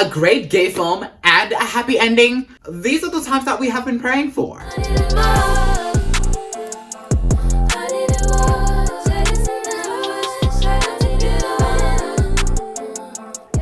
a great gay film, and a happy ending. These are the times that we have been praying for.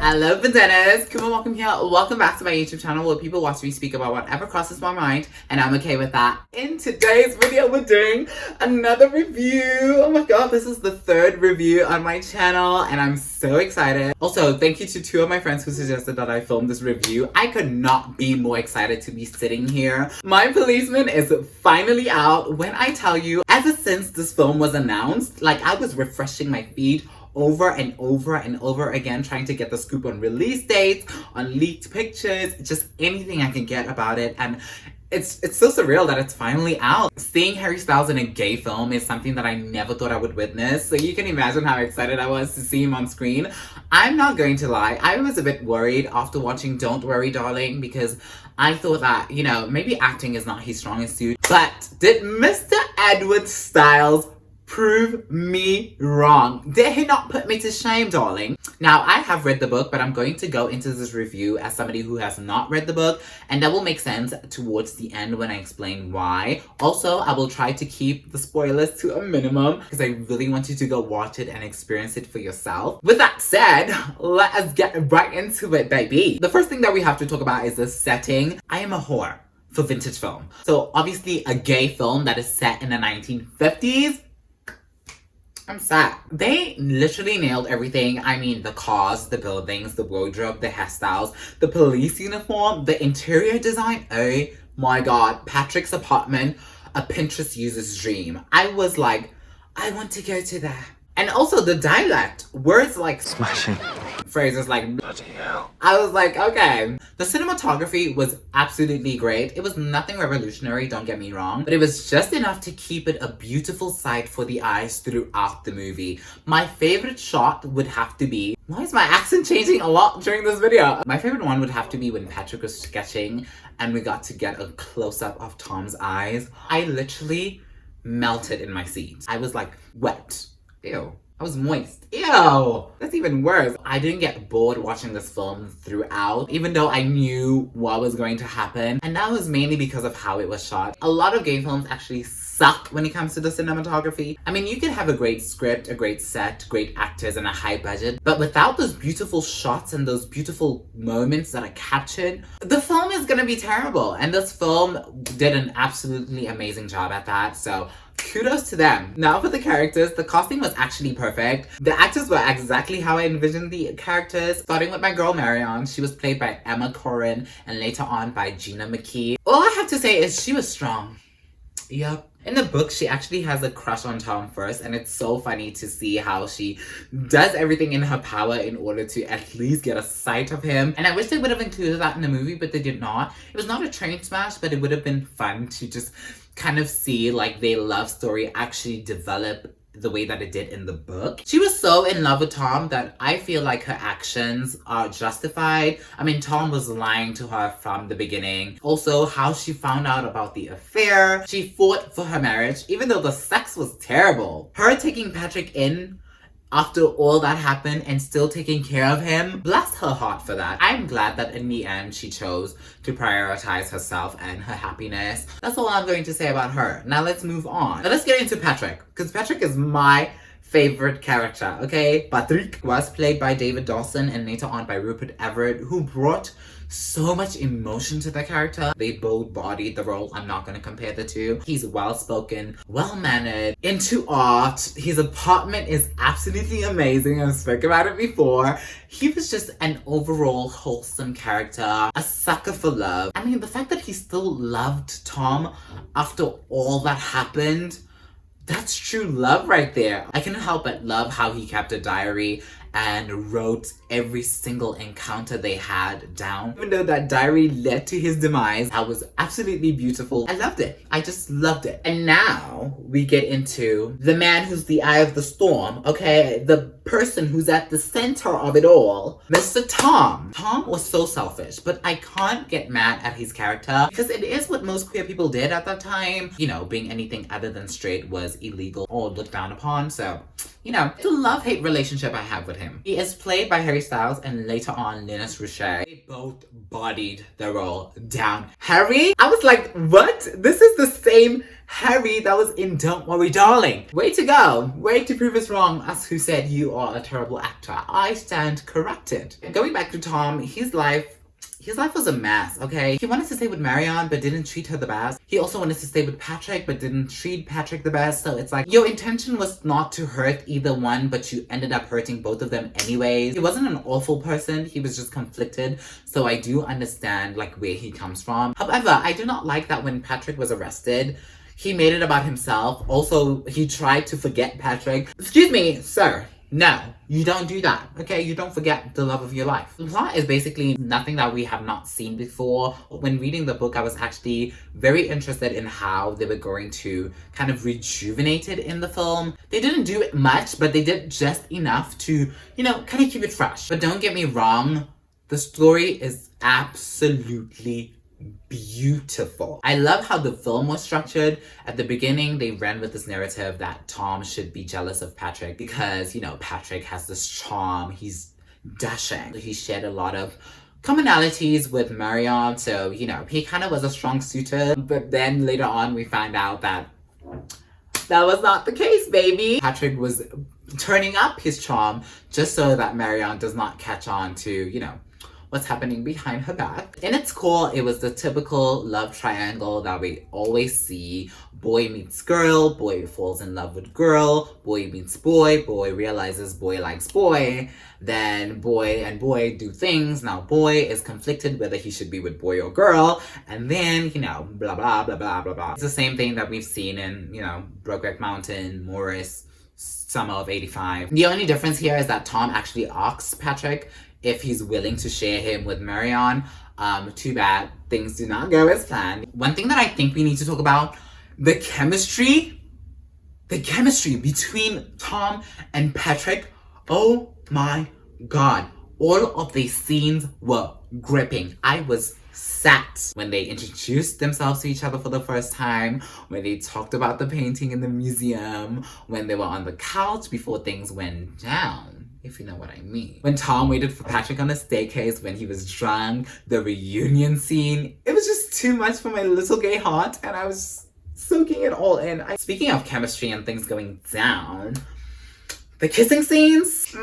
Ello Bandannas, come on, welcome here. Welcome back to my YouTube channel where people watch me speak about whatever crosses my mind, and I'm okay with that. In today's video, we're doing another review. Oh my god, this is the third review on my channel, and I'm so excited. Also, thank you to two of my friends who suggested that I film this review. I could not be more excited to be sitting here. My Policeman is finally out. When I tell you, ever since this film was announced, like, I was refreshing my feed over and over and over again, trying to get the scoop on release dates, on leaked pictures, just anything I can get about it. And it's so surreal that it's finally out. Seeing Harry Styles in a gay film is something that I never thought I would witness, so you can imagine how excited I was to see him on screen. I'm not going to lie, I was a bit worried after watching Don't Worry Darling, because I thought that, you know, maybe acting is not his strongest suit. But did Mr. Edward Styles prove me wrong? Did he not put me to shame, darling? Now, I have read the book, but I'm going to go into this review as somebody who has not read the book, and that will make sense towards the end when I explain why. Also, I will try to keep the spoilers to a minimum because I really want you to go watch it and experience it for yourself. With that said, let us get right into it, baby. The first thing that we have to talk about is the setting. I am a whore for vintage film. So obviously a gay film that is set in the 1950s. I'm sad. They literally nailed everything. I mean, the cars, the buildings, the wardrobe, the hairstyles, the police uniform, the interior design. Oh my god. Patrick's apartment, a Pinterest user's dream. I was like, I want to go to there. And also the dialect, words like smashing, phrases like bloody hell. I was like, okay. The cinematography was absolutely great. It was nothing revolutionary, don't get me wrong, but it was just enough to keep it a beautiful sight for the eyes throughout the movie. My favorite shot would have to be, why is my accent changing a lot during this video? My favorite one would have to be when Patrick was sketching and we got to get a close-up of Tom's eyes. I literally melted in my seat. I was like wet. Ew. I was moist. Ew! That's even worse. I didn't get bored watching this film throughout, even though I knew what was going to happen. And that was mainly because of how it was shot. A lot of gay films actually suck when it comes to the cinematography. I mean, you can have a great script, a great set, great actors, and a high budget, but without those beautiful shots and those beautiful moments that are captured, the film is gonna be terrible. And this film did an absolutely amazing job at that, so kudos to them. Now for the characters, the casting was actually perfect. The actors were exactly how I envisioned the characters, starting with my girl Marion. She was played by Emma Corrin and later on by Gina McKee. All I have to say is she was strong. Yep. In the book, she actually has a crush on Tom first, and it's so funny to see how she does everything in her power in order to at least get a sight of him. And I wish they would have included that in the movie, but they did not. It was not a train smash, but it would have been fun to just kind of see like their love story actually develop the way that it did in the book. She was so in love with Tom that I feel like her actions are justified. I mean, Tom was lying to her from the beginning. Also, how she found out about the affair. She fought for her marriage, even though the sex was terrible. Her taking Patrick in after all that happened and still taking care of him, bless her heart for that. I'm glad that in the end she chose to prioritize herself and her happiness. That's all I'm going to say about her. Now let's move on. Now let's get into Patrick, because Patrick is my favorite character, okay? Patrick was played by David Dawson and later on by Rupert Everett, who brought so much emotion to the character. They both bodied the role. I'm not going to compare the two. He's well-spoken, well-mannered, into art. His apartment is absolutely amazing. I've spoken about it before. He was just an overall wholesome character, a sucker for love. I mean, the fact that he still loved Tom after all that happened, that's true love right there. I couldn't help but love how he kept a diary and wrote every single encounter they had down. Even though that diary led to his demise, that was absolutely beautiful. I loved it. I just loved it. And now we get into the man who's the eye of the storm, okay? The person who's at the center of it all, Mr. Tom. Tom was so selfish, but I can't get mad at his character because it is what most queer people did at that time. You know, being anything other than straight was illegal or looked down upon, so, you know, it's a love-hate relationship I have with him. him. He is played by Harry Styles and later on Linus Richie. They both bodied the role down. Harry, I was like, what? This is the same Harry that was in Don't Worry Darling. Way to go. Way to prove us wrong, as who said you are a terrible actor. I stand corrected. Going back to Tom, his life was a mess, okay? He wanted to stay with Marion, but didn't treat her the best. He also wanted to stay with Patrick, but didn't treat Patrick the best. So it's like, your intention was not to hurt either one, but you ended up hurting both of them anyways. He wasn't an awful person. He was just conflicted. So I do understand, like, where he comes from. However, I do not like that when Patrick was arrested, he made it about himself. Also, he tried to forget Patrick. Excuse me, sir. No, you don't do that, okay? You don't forget the love of your life. The plot is basically nothing that we have not seen before. When reading the book, I was actually very interested in how they were going to kind of rejuvenate it in the film. They didn't do it much, but they did just enough to, you know, kind of keep it fresh. But don't get me wrong, the story is absolutely beautiful. I love how the film was structured. At the beginning, they ran with this narrative that Tom should be jealous of Patrick because, you know, Patrick has this charm. He's dashing. He shared a lot of commonalities with Marion, so, you know, he kind of was a strong suitor. But then later on, we find out that that was not the case, baby. Patrick was turning up his charm just so that Marion does not catch on to, you know, what's happening behind her back. In its core, it was the typical love triangle that we always see. Boy meets girl, boy falls in love with girl, boy meets boy realizes boy likes boy, then boy and boy do things. Now boy is conflicted whether he should be with boy or girl, and then, you know, blah, blah, blah, blah, blah, blah. It's the same thing that we've seen in, you know, Brokeback Mountain, Morris, Summer of '85. The only difference here is that Tom actually asks Patrick if he's willing to share him with Marion. Too bad things do not go as planned. One thing that I think we need to talk about, the chemistry between Tom and Patrick. Oh my God. All of these scenes were gripping. I was sat when they introduced themselves to each other for the first time, when they talked about the painting in the museum, when they were on the couch before things went down, if you know what I mean. When Tom waited for Patrick on the staircase, when he was drunk, the reunion scene. It was just too much for my little gay heart, and I was soaking it all in. Speaking of chemistry and things going down, the kissing scenes,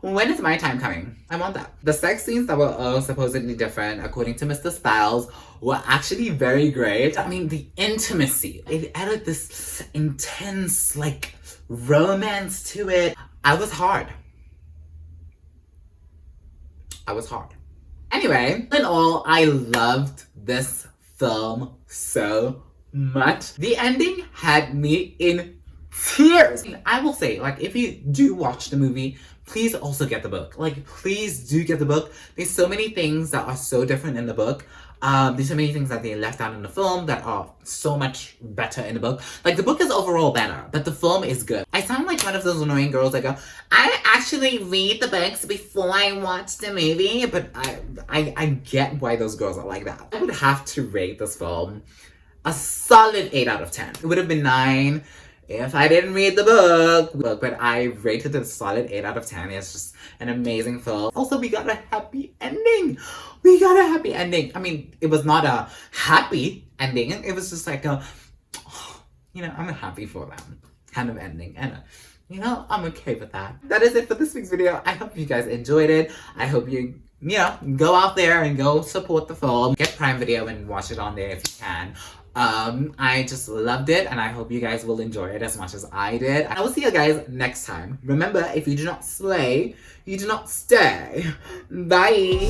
when is my time coming? I want that. The sex scenes that were all supposedly different, according to Mr. Styles, were actually very great. I mean, the intimacy, it added this intense, like, romance to it. I was hard. Anyway, in all, I loved this film so much. The ending had me in tears. I will say, like, if you do watch the movie, please also get the book. Like, please do get the book. There's so many things that are so different in the book. There's so many things that they left out in the film that are so much better in the bock. Like, the book is overall better, but the film is good. I sound like one of those annoying girls that go, I actually read the books before I watch the movie, but I get why those girls are like that. I would have to rate this film a solid 8 out of 10. It would have been 9 if I didn't read the book, but I rated it a solid 8 out of 10. It's just an amazing film. Also, we got a happy ending. I mean, it was not a happy ending. It was just like a, you know, I'm happy for them kind of ending. And, you know, I'm okay with that. That is it for this week's video. I hope you guys enjoyed it. I hope you know, go out there and go support the film. Get Prime Video and watch it on there if you can. I just loved it, and I hope you guys will enjoy it as much as I did. I will see you guys next time. Remember, if you do not slay, you do not stay. Bye.